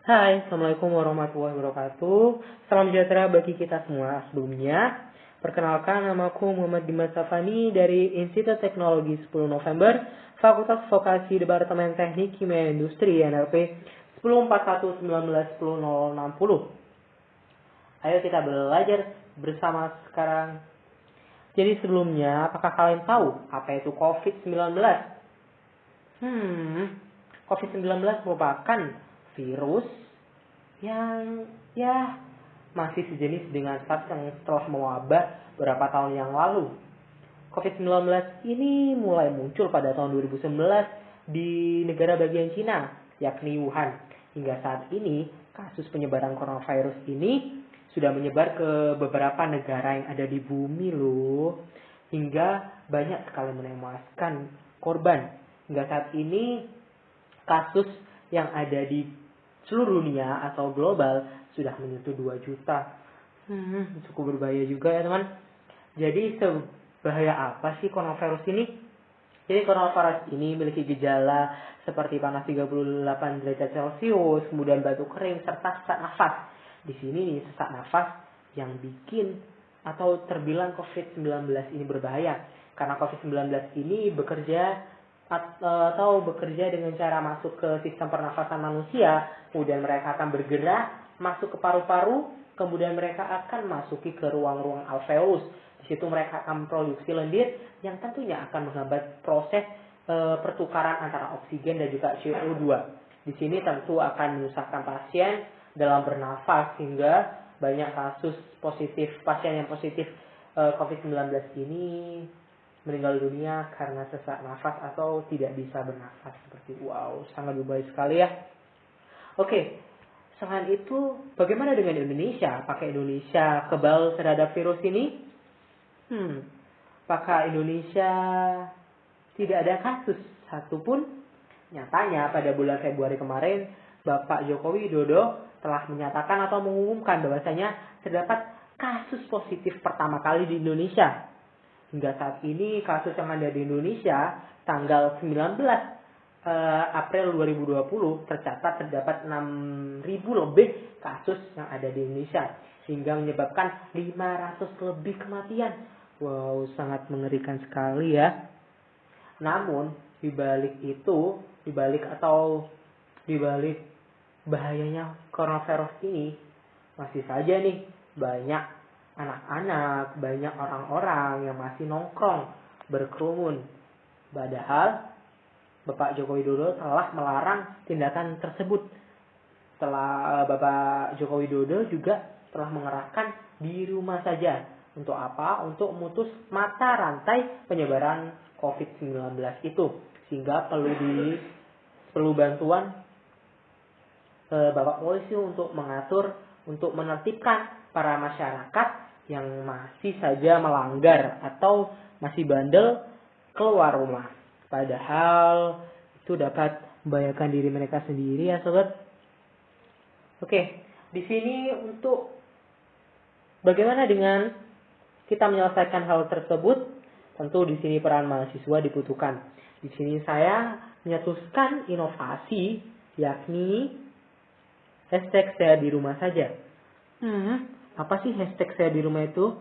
Hai, Assalamualaikum warahmatullahi wabarakatuh. Salam sejahtera bagi kita semua. Sebelumnya, perkenalkan namaku Muhammad Dimas Safani dari Institut Teknologi 10 November, Fakultas Vokasi Departemen Teknik Kimia Industri NLP 1041191060. Ayo kita belajar bersama sekarang. Jadi sebelumnya, apakah kalian tahu apa itu COVID-19? COVID-19 merupakan virus yang masih sejenis dengan SARS yang telah mewabah beberapa tahun yang lalu. COVID-19 ini mulai muncul pada tahun 2019 di negara bagian Cina, yakni Wuhan. Hingga saat ini, kasus penyebaran coronavirus ini sudah menyebar ke beberapa negara yang ada di bumi loh. Hingga banyak sekali menewaskan korban. Hingga saat ini, kasus yang ada di seluruh dunia atau global sudah menyentuh 2 juta. Cukup berbahaya juga ya teman. Jadi sebahaya apa sih coronavirus ini? Jadi coronavirus ini memiliki gejala seperti panas 38 derajat Celcius, kemudian batuk kering, serta sesak nafas. Di sini sesak nafas yang bikin atau terbilang COVID-19 ini berbahaya. Karena COVID-19 ini bekerja dengan cara masuk ke sistem pernafasan manusia, kemudian mereka akan bergerak masuk ke paru-paru, kemudian mereka akan masuki ke ruang-ruang alveolus. Di situ mereka akan memproduksi lendir yang tentunya akan menghambat proses pertukaran antara oksigen dan juga CO2. Di sini tentu akan menyusahkan pasien dalam bernafas hingga banyak kasus positif pasien yang positif COVID-19 ini meninggal dunia karena sesak nafas atau tidak bisa bernafas. Seperti sangat berbahaya sekali ya. Oke, selain itu bagaimana dengan Indonesia? Apakah Indonesia kebal terhadap virus ini? Apakah Indonesia tidak ada kasus satupun? Nyatanya pada bulan Februari kemarin Bapak Joko Widodo telah menyatakan atau mengumumkan bahwasanya terdapat kasus positif pertama kali di Indonesia. Hingga saat ini kasus yang ada di Indonesia tanggal 19 April 2020 terdapat 6.000 lebih kasus yang ada di Indonesia sehingga menyebabkan 500 lebih kematian. Sangat mengerikan sekali ya. Namun di balik bahayanya coronavirus ini masih saja nih banyak anak-anak, banyak orang-orang yang masih nongkrong, berkerumun. Padahal Bapak Joko Widodo telah melarang tindakan tersebut. Bapak Joko Widodo juga telah mengerahkan di rumah saja. Untuk apa? Untuk memutus mata rantai penyebaran COVID-19 itu. Sehingga perlu bantuan Bapak Polisi untuk mengatur, untuk menertibkan para masyarakat yang masih saja melanggar atau masih bandel keluar rumah. Padahal itu dapat membahayakan diri mereka sendiri ya sobat. Oke, di sini untuk bagaimana dengan kita menyelesaikan hal tersebut? Tentu di sini peran mahasiswa dibutuhkan. Di sini saya menyetuskan inovasi yakni hashtag saya di rumah saja. Apa sih hashtag saya di rumah itu?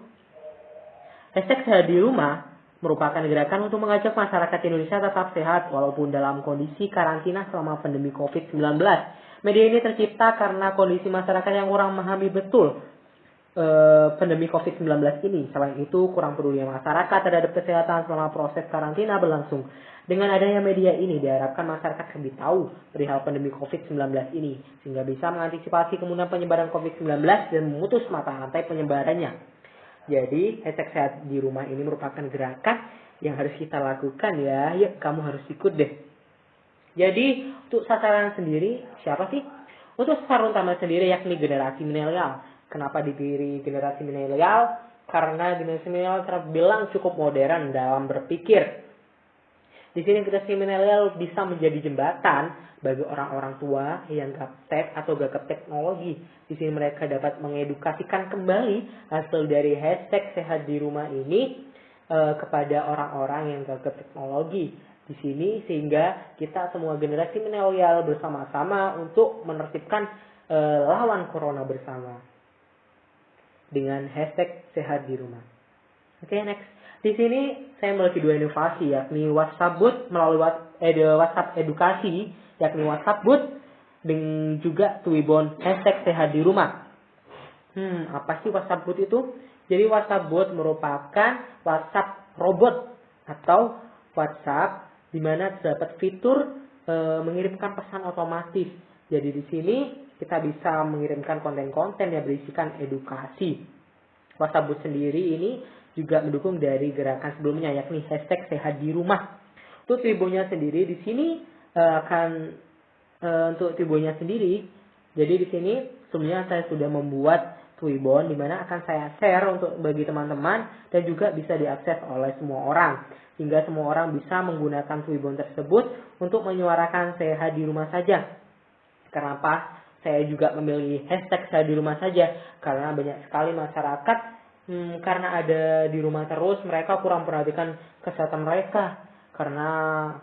Hashtag saya di rumah merupakan gerakan untuk mengajak masyarakat Indonesia tetap sehat walaupun dalam kondisi karantina selama pandemi COVID-19. Media ini tercipta karena kondisi masyarakat yang kurang memahami betul pandemi COVID-19 ini. Selain itu, kurang peduli masyarakat terhadap kesehatan selama proses karantina berlangsung. Dengan adanya media ini, diharapkan masyarakat lebih tahu perihal pandemi COVID-19 ini, sehingga bisa mengantisipasi kemudian penyebaran COVID-19 dan memutus mata rantai penyebarannya. Jadi, hashtag sehat di rumah ini merupakan gerakan yang harus kita lakukan ya. Yuk, kamu harus ikut deh. Jadi, untuk sasaran sendiri, siapa sih? Untuk sasaran utama sendiri yakni generasi milenial. Kenapa dipilih generasi milenial? Karena generasi milenial terbilang cukup modern dalam berpikir. Di sini generasi milenial bisa menjadi jembatan bagi orang-orang tua yang gaptek atau gagap teknologi. Di sini mereka dapat mengedukasikan kembali hasil dari hashtag sehat di rumah ini kepada orang-orang yang gagap teknologi. di sini, sehingga kita semua generasi milenial bersama-sama untuk menertibkan lawan corona bersama dengan hashtag sehat di rumah. Oke, next. Di sini saya memiliki 2 inovasi, yakni WhatsApp Booth melalui WhatsApp edukasi, yakni WhatsApp Booth, dan juga Twibbon hashtag sehat di rumah. Apa sih WhatsApp Booth itu? Jadi WhatsApp Booth merupakan WhatsApp robot atau WhatsApp di mana terdapat fitur mengirimkan pesan otomatis. Jadi di sini kita bisa mengirimkan konten-konten yang berisikan edukasi. WhatsApp Booth sendiri ini juga mendukung dari gerakan sebelumnya, yakni hashtag sehat di rumah. Untuk Twibbonnya sendiri di sini untuk Twibbonnya sendiri. Jadi di sini sebelumnya saya sudah membuat Twibbon di mana akan saya share untuk bagi teman-teman dan juga bisa diakses oleh semua orang, sehingga semua orang bisa menggunakan Twibbon tersebut untuk menyuarakan sehat di rumah saja. Kenapa saya juga memilih hashtag sehat di rumah saja? Karena banyak sekali masyarakat karena ada di rumah terus, mereka kurang perhatikan kesehatan mereka karena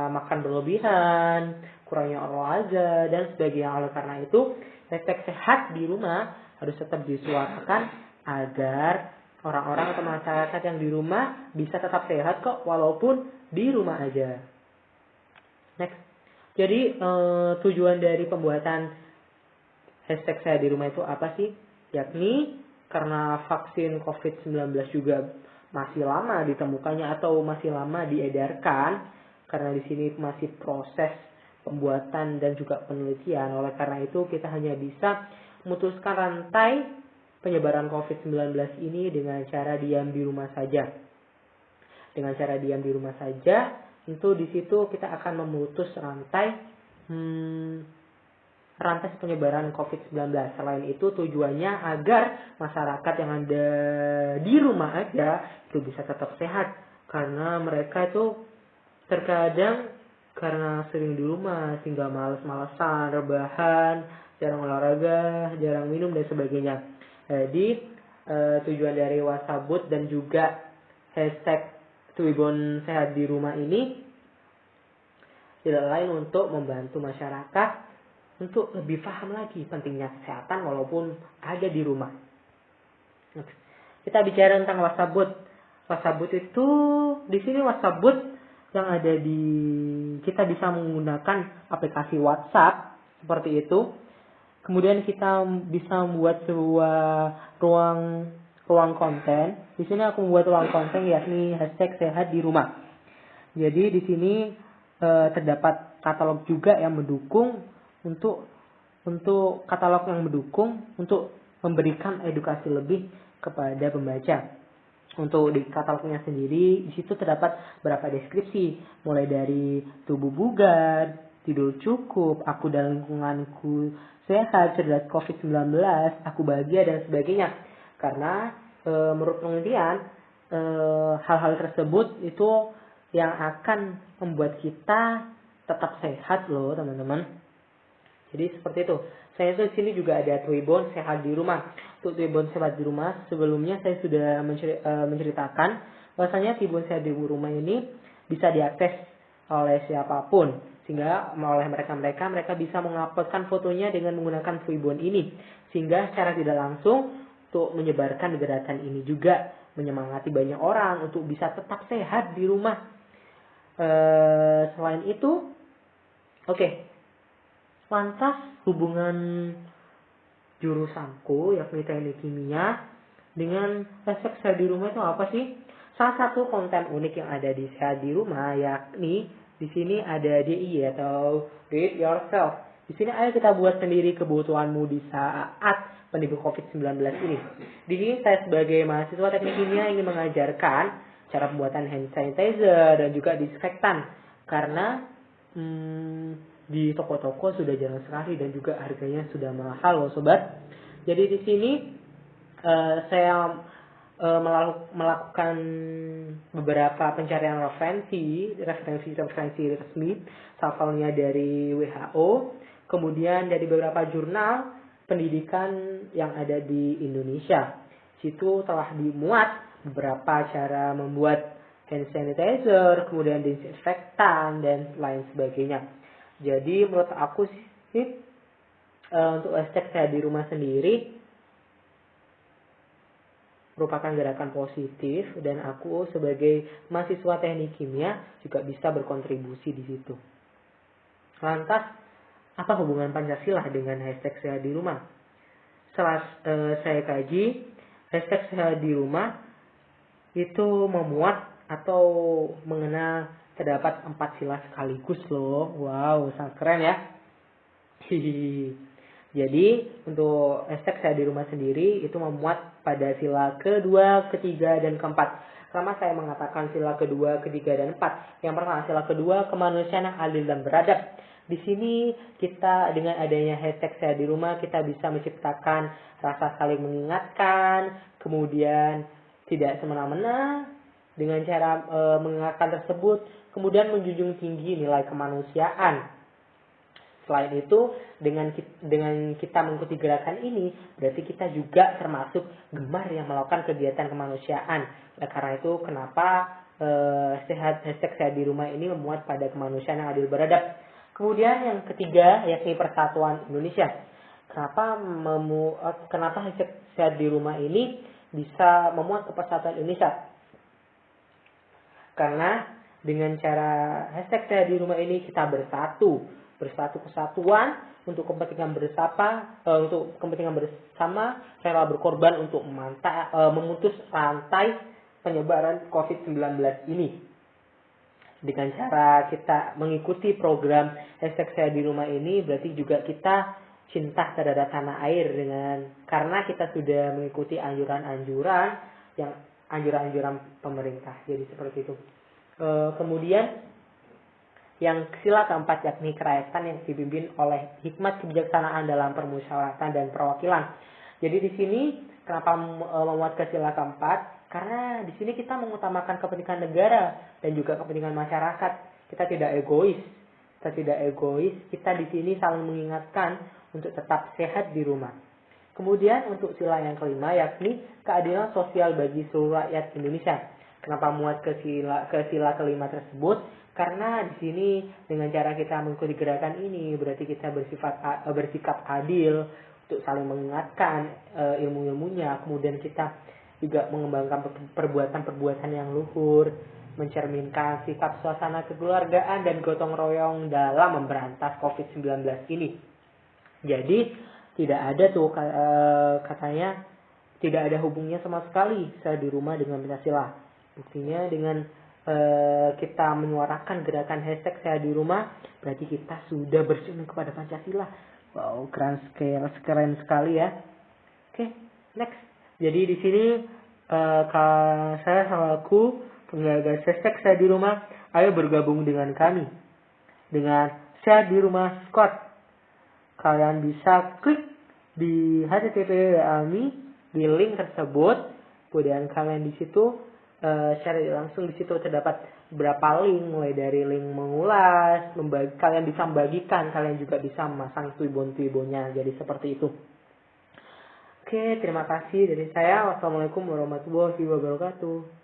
makan berlebihan, kurangnya olahraga dan sebagainya. Oleh karena itu, hashtag sehat di rumah harus tetap disuarakan agar orang-orang atau masyarakat yang di rumah bisa tetap sehat kok walaupun di rumah aja. Next. Jadi tujuan dari pembuatan hashtag sehat di rumah itu apa sih? Yakni karena vaksin COVID-19 juga masih lama ditemukannya atau masih lama diedarkan, karena di sini masih proses pembuatan dan juga penelitian. Oleh karena itu kita hanya bisa memutuskan rantai penyebaran COVID-19 ini dengan cara diam di rumah saja. Dengan cara diam di rumah saja, tentu di situ kita akan memutus rantai penyebaran COVID-19. Selain itu tujuannya agar masyarakat yang ada di rumah aja itu bisa tetap sehat, karena mereka itu terkadang karena sering di rumah sehingga malas-malasan, rebahan, jarang olahraga, jarang minum dan sebagainya. Jadi tujuan dari WhatsApp Booth dan juga hashtag Twibbon sehat di rumah ini tidak lain untuk membantu masyarakat untuk lebih paham lagi pentingnya kesehatan walaupun ada di rumah. Kita bicara tentang WhatsApp Booth. WhatsApp Booth itu di sini WhatsApp Booth yang ada kita bisa menggunakan aplikasi WhatsApp seperti itu. Kemudian kita bisa membuat sebuah ruang konten. Di sini aku membuat ruang konten yakni hashtag sehat di rumah. Jadi di sini terdapat katalog juga yang mendukung untuk katalog yang mendukung untuk memberikan edukasi lebih kepada pembaca. Untuk di katalognya sendiri, di situ terdapat beberapa deskripsi, mulai dari tubuh bugar, tidur cukup, aku dan lingkunganku sehat, cerdas COVID-19, aku bahagia dan sebagainya. Karena menurut penelitian, hal-hal tersebut itu yang akan membuat kita tetap sehat loh teman-teman. Jadi seperti itu. Saya di sini juga ada Twibbon sehat di rumah. Untuk Twibbon sehat di rumah, sebelumnya saya sudah menceritakan bahwasanya Twibbon sehat di rumah ini bisa diakses oleh siapapun, sehingga oleh mereka bisa menguploadkan fotonya dengan menggunakan Twibbon ini, sehingga secara tidak langsung untuk menyebarkan gerakan ini juga menyemangati banyak orang untuk bisa tetap sehat di rumah. Selain itu, lantas hubungan jurusanku yakni teknik kimia dengan hashtag sehat di rumah itu apa sih? Salah satu konten unik yang ada di sehat di rumah yakni di sini ada DI atau Do It Yourself. Di sini ayo kita buat sendiri kebutuhanmu di saat pandemi COVID-19 ini. Di sini saya sebagai mahasiswa teknik kimia ingin mengajarkan cara pembuatan hand sanitizer dan juga disinfektan, karena di toko-toko sudah jarang sekali dan juga harganya sudah mahal loh sobat. Jadi di sini saya melakukan beberapa pencarian referensi resmi, sampelnya dari WHO, kemudian dari beberapa jurnal pendidikan yang ada di Indonesia. Situ telah dimuat beberapa cara membuat hand sanitizer, kemudian disinfektan, dan lain sebagainya. Jadi menurut aku sih untuk hashtag sehat di rumah sendiri merupakan gerakan positif, dan aku sebagai mahasiswa teknik kimia juga bisa berkontribusi di situ. Lantas, apa hubungan Pancasila dengan hashtag sehat di rumah? Setelah saya kaji, hashtag sehat di rumah itu memuat atau mengenal terdapat 4 sila sekaligus loh. Wow, sangat keren ya. Jadi untuk hashtag sehat di rumah sendiri itu memuat pada sila kedua, ketiga, dan keempat. Selama saya mengatakan sila kedua, ketiga, dan keempat. Yang pertama, sila kedua, kemanusiaan yang adil dan beradab. Di sini kita dengan adanya hashtag sehat di rumah kita bisa menciptakan rasa saling mengingatkan, kemudian tidak semena-mena dengan cara mengingatkan tersebut, kemudian menjunjung tinggi nilai kemanusiaan. Selain itu, dengan kita mengikuti gerakan ini, berarti kita juga termasuk gemar yang melakukan kegiatan kemanusiaan. Nah, karena itu, kenapa hashtag sehat di rumah ini memuat pada kemanusiaan yang adil beradab. Kemudian yang ketiga, yakni persatuan Indonesia. Kenapa hashtag sehat di rumah ini bisa memuat persatuan Indonesia? Karena dengan cara hashtag sehat di rumah ini kita bersatu kesatuan untuk kepentingan bersama, rela berkorban untuk memutus rantai penyebaran COVID-19 ini. Dengan cara kita mengikuti program hashtag sehat di rumah ini, berarti juga kita cinta terhadap tanah air karena kita sudah mengikuti anjuran pemerintah. Jadi seperti itu. Kemudian yang sila keempat yakni kerakyatan yang dipimpin oleh hikmat kebijaksanaan dalam permusyawaratan dan perwakilan. Jadi di sini kenapa memuat ke sila keempat? Karena di sini kita mengutamakan kepentingan negara dan juga kepentingan masyarakat. Kita tidak egois. Kita di sini saling mengingatkan untuk tetap sehat di rumah. Kemudian untuk sila yang kelima yakni keadilan sosial bagi seluruh rakyat Indonesia. Kenapa muat ke sila kelima tersebut? Karena di sini dengan cara kita mengikuti gerakan ini berarti kita bersikap adil untuk saling mengingatkan ilmu-ilmunya. Kemudian kita juga mengembangkan perbuatan-perbuatan yang luhur, mencerminkan sikap suasana kekeluargaan dan gotong royong dalam memberantas COVID-19 ini. Jadi tidak ada tuh katanya tidak ada hubungannya sama sekali saya di rumah dengan Pancasila. Buktinya dengan kita menyuarakan gerakan hashtag sehat di rumah, berarti kita sudah bercermin kepada Pancasila. Wow, keren sekali ya. Oke, next. Jadi di sini saya selaku penggagas hashtag sehat di rumah, ayo bergabung dengan kami dengan sehat di rumah Squad. Kalian bisa klik di http kami di link tersebut, kemudian kalian di situ share langsung. Di situ terdapat beberapa link, mulai dari link mengulas, kalian bisa membagikan, kalian juga bisa memasang tuibon-tuibonnya. Jadi seperti itu. Oke, terima kasih dari saya. Wassalamualaikum warahmatullahi wabarakatuh.